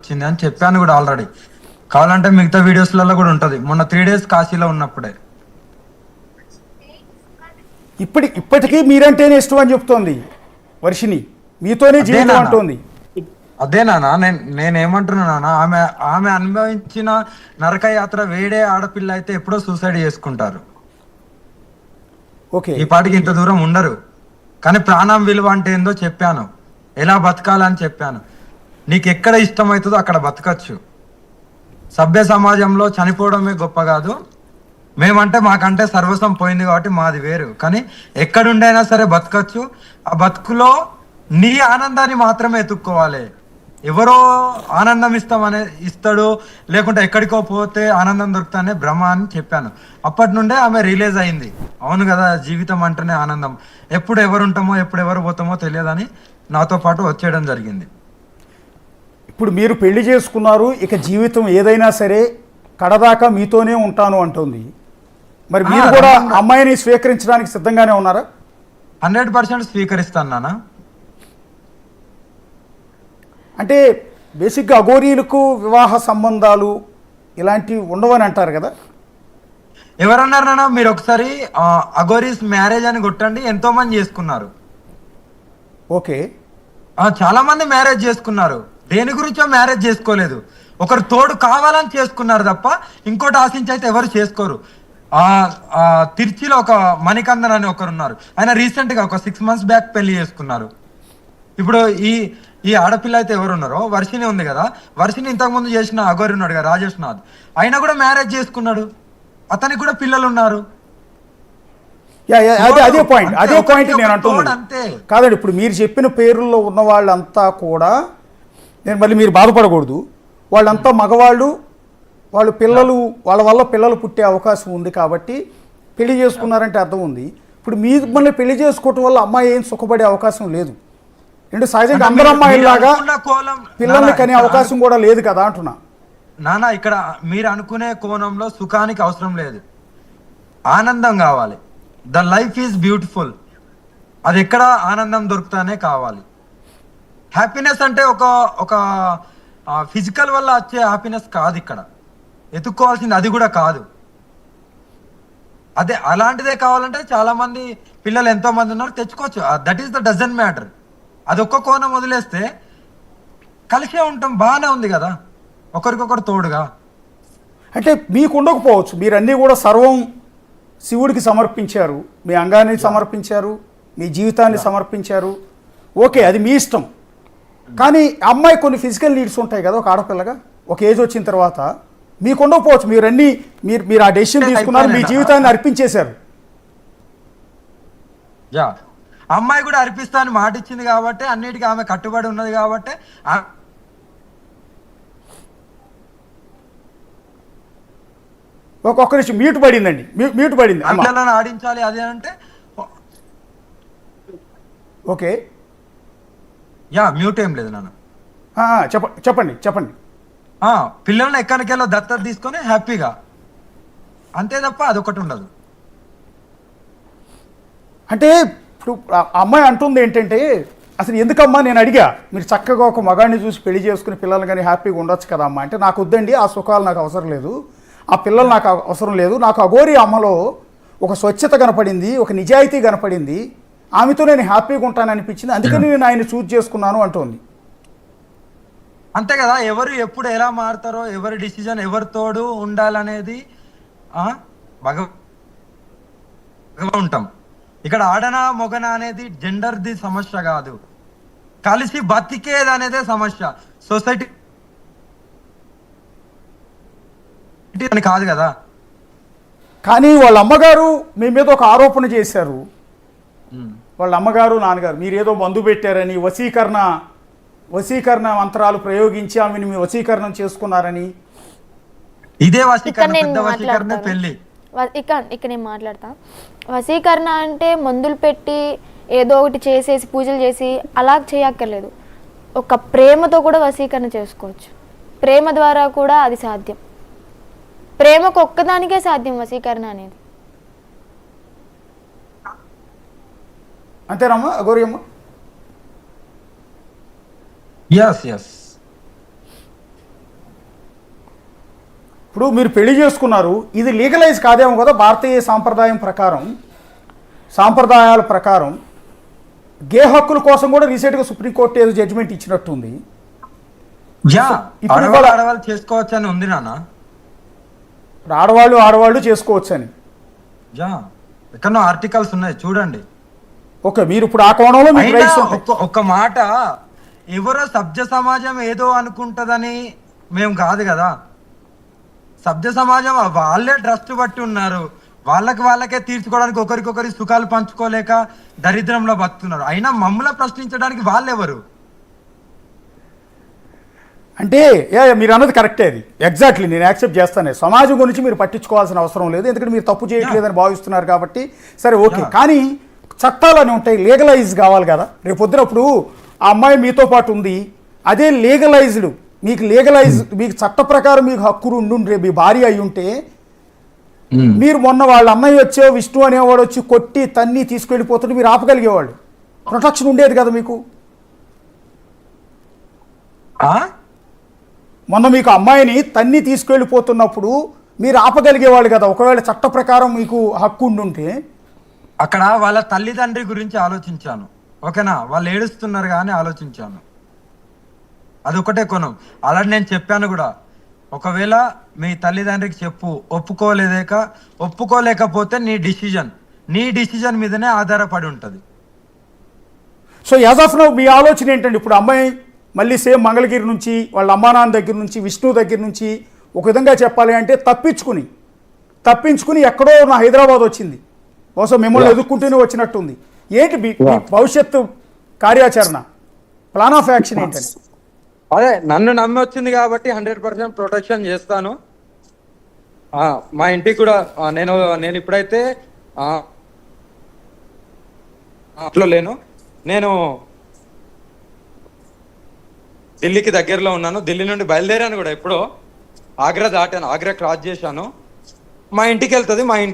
వచ్చింది అని చెప్పాను కూడా ఆల్రెడీ. కావాలంటే మిగతా వీడియోస్లలో కూడా ఉంటది. మొన్న 3 days కాశీలో ఉన్నప్పుడే. ఇప్పటికీ మీరంటేనే ఇష్టం అని చెప్తోంది వర్షిని, మీతోనే జీవితం అంటోంది. అదే నాన్న, నేనేమంటున్నా నాన్న, ఆమె ఆమె అనుభవించిన నరక యాత్ర వేడే ఆడపిల్ల అయితే ఎప్పుడో సూసైడ్ చేసుకుంటారు. ఓకే, ఈ పాటికి ఇంత దూరం ఉండరు. కానీ ప్రాణం విలువ అంటే ఏందో చెప్పాను, ఎలా బతకాలని చెప్పాను. నీకు ఎక్కడ ఇష్టమవుతుందో అక్కడ బతకచ్చు. సభ్య సమాజంలో చనిపోవడమే గొప్ప కాదు. మేమంటే మాకంటే సర్వస్వం పోయింది కాబట్టి మాది వేరు. కానీ ఎక్కడుండైనా సరే బతకచ్చు. ఆ బతుకులో నీ ఆనందాన్ని మాత్రమే ఎత్తుక్కోవాలి. ఎవరో ఆనందం ఇస్తాడు, లేకుంటే ఎక్కడికో పోతే ఆనందం దొరుకుతానే భ్రమ అని చెప్పాను. అప్పటి నుండే ఆమె రిలీజ్ అయింది. అవును కదా, జీవితం అంటేనే ఆనందం, ఎప్పుడు ఎవరు ఉంటామో ఎప్పుడు ఎవరు పోతామో తెలియదని నాతో పాటు వచ్చేయడం జరిగింది. ఇప్పుడు మీరు పెళ్లి చేసుకున్నారు, ఇక జీవితం ఏదైనా సరే కడదాకా మీతోనే ఉంటాను అంటుంది. మరి మీరు కూడా అమ్మాయిని స్వీకరించడానికి సిద్ధంగానే ఉన్నారా? 100% స్వీకరిస్తాను నాన్న. అంటే బేసిక్గా అఘోరీలకు వివాహ సంబంధాలు ఇలాంటివి ఉండవని అంటారు కదా. ఎవరన్నారు నాన్న? మీరు ఒకసారి అఘోరీస్ మ్యారేజ్ అని కొట్టండి, ఎంతో మంది చేసుకున్నారు. ఓకే, చాలా మంది మ్యారేజ్ చేసుకున్నారు. దేని గురించో మ్యారేజ్ చేసుకోలేదు, ఒకరు తోడు కావాలని చేసుకున్నారు తప్ప ఇంకోటి ఆశించి అయితే ఎవరు చేసుకోరు. తిరుచిలో ఒక మణికందన్ అని ఒకరు ఉన్నారు. ఆయన రీసెంట్ గా ఒక 6 months బ్యాక్ పెళ్లి చేసుకున్నారు. ఇప్పుడు ఈ ఆడపిల్ల అయితే ఎవరు ఉన్నారో, వర్షిని ఉంది కదా, వర్షిని ఇంతకు ముందు చేసిన అఘోరి ఉన్నాడు కదా, రాజేష్ నాథ్, ఆయన కూడా మ్యారేజ్ చేసుకున్నాడు. అతనికి కూడా పిల్లలు ఉన్నారు. అదే పాయింట్ నేను అంటున్నాను. కాదండి, ఇప్పుడు మీరు చెప్పిన పేరుల్లో ఉన్న వాళ్ళంతా కూడా, నేను మళ్ళీ మీరు బాధపడకూడదు, వాళ్ళంతా మగవాళ్ళు, వాళ్ళు పిల్లలు, వాళ్ళ వల్ల పిల్లలు పుట్టే అవకాశం ఉంది కాబట్టి పెళ్లి చేసుకున్నారంటే అర్థం ఉంది. ఇప్పుడు మిమ్మల్ని పెళ్లి చేసుకోవటం వల్ల అమ్మాయి ఏం సుఖపడే అవకాశం లేదు. అంటే సహజంగా అందరు అమ్మాయిలాగా పిల్లల్ని కనే అవకాశం కూడా లేదు కదా అంటున్నా. నాన్న, ఇక్కడ మీరు అనుకునే కోణంలో సుఖానికి అవసరం లేదు, ఆనందం కావాలి. The life is beautiful. అది ఎక్కడ ఆనందం దొరుకుతానే కావాలి. హ్యాపీనెస్ అంటే ఒక ఫిజికల్ వల్ల వచ్చే హ్యాపీనెస్ కాదు ఇక్కడ ఎత్తుక్కోవాల్సింది, అది కూడా కాదు. అదే అలాంటిదే కావాలంటే చాలా మంది పిల్లలు ఎంతో మంది ఉన్నారు, తెచ్చుకోవచ్చు. That is the doesn't matter. అది ఒక్క కోణం వదిలేస్తే కలిసే ఉంటాం, బాగానే ఉంది కదా, ఒకరికొకరు తోడుగా. అంటే మీకు ఉండకపోవచ్చు, మీరు అన్నీ కూడా సర్వం శివుడికి సమర్పించారు, మీ అంగాన్ని సమర్పించారు, మీ జీవితాన్ని సమర్పించారు. ఓకే, అది మీ ఇష్టం. కానీ అమ్మాయి కొన్ని ఫిజికల్ నీడ్స్ ఉంటాయి కదా, ఒక ఆడపిల్లగా ఒక ఏజ్ వచ్చిన తర్వాత మీకు ఉండకపోవచ్చు. మీరు ఆ డెసిషన్ తీసుకున్నారు, మీ జీవితాన్ని అర్పించేశారు. అమ్మాయి కూడా అర్పిస్తా అని మాట ఇచ్చింది కాబట్టి, అన్నిటికీ ఆమె కట్టుబడి ఉన్నది కాబట్టి. ఒక్క నిమిషం మ్యూట్ పడిందండి, మ్యూట్ పడింది. పిల్లలను ఆడించాలి అది అంటే ఓకే, మ్యూట్ ఏం లేదు నాన్న. చెప్పండి. పిల్లల్ని ఎక్కడికెళ్ళో దత్తత తీసుకొని హ్యాపీగా, అంతే తప్ప అదొకటి ఉండదు. అంటే ఇప్పుడు అమ్మాయి అంటుంది ఏంటంటే, అసలు ఎందుకమ్మా, నేను అడిగా, మీరు చక్కగా ఒక మగాడిని చూసి పెళ్లి చేసుకుని పిల్లలు కానీ హ్యాపీగా ఉండొచ్చు కదా అమ్మా అంటే, నాకు వద్దండి, ఆ సుఖాలు నాకు అవసరం లేదు, ఆ పిల్లలు నాకు అవసరం లేదు, నాకు అఘోరి అమ్మలో ఒక స్వచ్ఛత కనపడింది, ఒక నిజాయితీ కనపడింది, ఆమెతో నేను హ్యాపీగా ఉంటాను అనిపించింది, అందుకని నేను ఆయన చూజ్ చేసుకున్నాను అంటోంది. అంతే కదా, ఎవరు ఎప్పుడు ఎలా మారుతారో, ఎవరి డిసిజన్ ఎవరి తోడు ఉండాలనేది ఉంటాం. ఇక్కడ ఆడనా మొగనా అనేది జెండర్ది సమస్య కాదు, కలిసి బతికేది అనేదే సమస్య. సొసైటీ అని కాదు కదా. కానీ వాళ్ళ అమ్మగారు మీ మీద ఒక ఆరోపణ చేశారు, వాళ్ళ అమ్మగారు నాన్నగారు మీరేదో మందు పెట్టారని, వశీకరణ మంత్రాలు ప్రయోగించి ఆమెను మీ వశీకరణం చేసుకున్నారని. ఇదే వశీకరణ పెళ్లి. ఇక్కడ నేను మాట్లాడతా. వశీకరణ అంటే మందులు పెట్టి ఏదో ఒకటి చేసేసి పూజలు చేసి అలా చేయక్కర్లేదు. ఒక ప్రేమతో కూడా వశీకరణ చేసుకోవచ్చు. ప్రేమ ద్వారా కూడా అది సాధ్యం. ప్రేమకు ఒక్కదానికే సాధ్యం వశీకరణ అనేది. అంతేనమ్మా అఘోరి అమ్మ? Yes. ఇప్పుడు మీరు పెళ్లి చేసుకున్నారు, ఇది లీగలైజ్ కాదేమో కదా భారతీయ సాంప్రదాయాల ప్రకారం గే హక్కుల కోసం కూడా రీసెంట్గా సుప్రీంకోర్టు ఏదో జడ్జిమెంట్ ఇచ్చినట్టుంది. ఇప్పుడు ఆడవాళ్ళు చేసుకోవచ్చు అని ఉంది నాన్న. ఆడవాళ్ళు చేసుకోవచ్చు అని ఎక్కడో ఆర్టికల్స్ ఉన్నాయి చూడండి. ఓకే, మీరు ఇప్పుడు ఆ కోణంలో మీకు రైట్స్ ఉంటాయి. ఒక మాట, ఎవరో సభ్య సమాజం ఏదో అనుకుంటదని మేము కాదు కదా. సభ్య సమాజం వాళ్ళే ట్రస్ట్ బట్టి ఉన్నారు, వాళ్ళకే తీర్చుకోవడానికి ఒకరికొకరి సుఖాలు పంచుకోలేక దరిద్రంలో బతుకున్నారు. అయినా మమ్మల్ని ప్రశ్నించడానికి వాళ్ళెవరు? అంటే మీరు అన్నది కరెక్టే, అది ఎగ్జాక్ట్లీ నేను యాక్సెప్ట్ చేస్తాను. సమాజం గురించి మీరు పట్టించుకోవాల్సిన అవసరం లేదు, ఎందుకంటే మీరు తప్పు చేయట్లేదని భావిస్తున్నారు కాబట్టి. సరే ఓకే, కానీ చట్టాలు అని ఉంటాయి, లీగలైజ్ కావాలి కదా. రేపు పొద్దునప్పుడు ఆ అమ్మాయి మీతో పాటు ఉంది, అదే లీగలైజ్డ్, మీకు చట్ట ప్రకారం మీకు హక్కు ఉండి రేపు మీ భార్య అయి ఉంటే, మీరు మొన్న వాళ్ళ అన్నయ్య వచ్చే విష్ణు అనేవాడు వచ్చి కొట్టి తన్ని తీసుకెళ్ళిపోతుంటే మీరు ఆపగలిగేవాళ్ళు, ప్రొటెక్షన్ ఉండేది కదా మీకు. మొన్న మీకు అమ్మాయిని తన్ని తీసుకెళ్ళిపోతున్నప్పుడు మీరు ఆపగలిగేవాళ్ళు కదా, ఒకవేళ చట్ట ప్రకారం మీకు హక్కు ఉండుంటే. అక్కడ వాళ్ళ తల్లిదండ్రి గురించి ఆలోచించాను, ఓకేనా. వాళ్ళు ఏడుస్తున్నారు కానీ ఆలోచించాను, అదొకటే కొనం. అలాంటి నేను చెప్పాను కూడా, ఒకవేళ మీ తల్లిదండ్రికి చెప్పు, ఒప్పుకోలేకపోతే నీ డిసిజన్ మీదనే ఆధారపడి ఉంటుంది. సో యాజ్ ఆఫ్ నౌ మీ ఆలోచన ఏంటండి? ఇప్పుడు అమ్మాయి మళ్ళీ సేమ్ మంగళగిరి నుంచి వాళ్ళ అమ్మా నాన్న దగ్గర నుంచి విష్ణు దగ్గర నుంచి ఒక విధంగా చెప్పాలి అంటే తప్పించుకుని ఎక్కడో నా హైదరాబాద్ వచ్చింది, బహుశా మిమ్మల్ని ఎదుర్కొంటూనే వచ్చినట్టుంది. ఏంటి మీ భవిష్యత్తు కార్యాచరణ, ప్లాన్ ఆఫ్ యాక్షన్ ఏంటండి? అదే నన్ను నమ్మి వచ్చింది కాబట్టి 100% ప్రొటెక్షన్ చేస్తాను. మా ఇంటికి కూడా నేను ఇప్పుడైతే అట్లా లేను, నేను ఢిల్లీకి దగ్గరలో ఉన్నాను. ఢిల్లీ నుండి బయలుదేరాను కూడా, ఎప్పుడో ఆగ్రా దాటాను, ఆగ్రా క్రాస్ చేశాను. మా ఇంటికి వెళ్తుంది, మా ఇంట్లో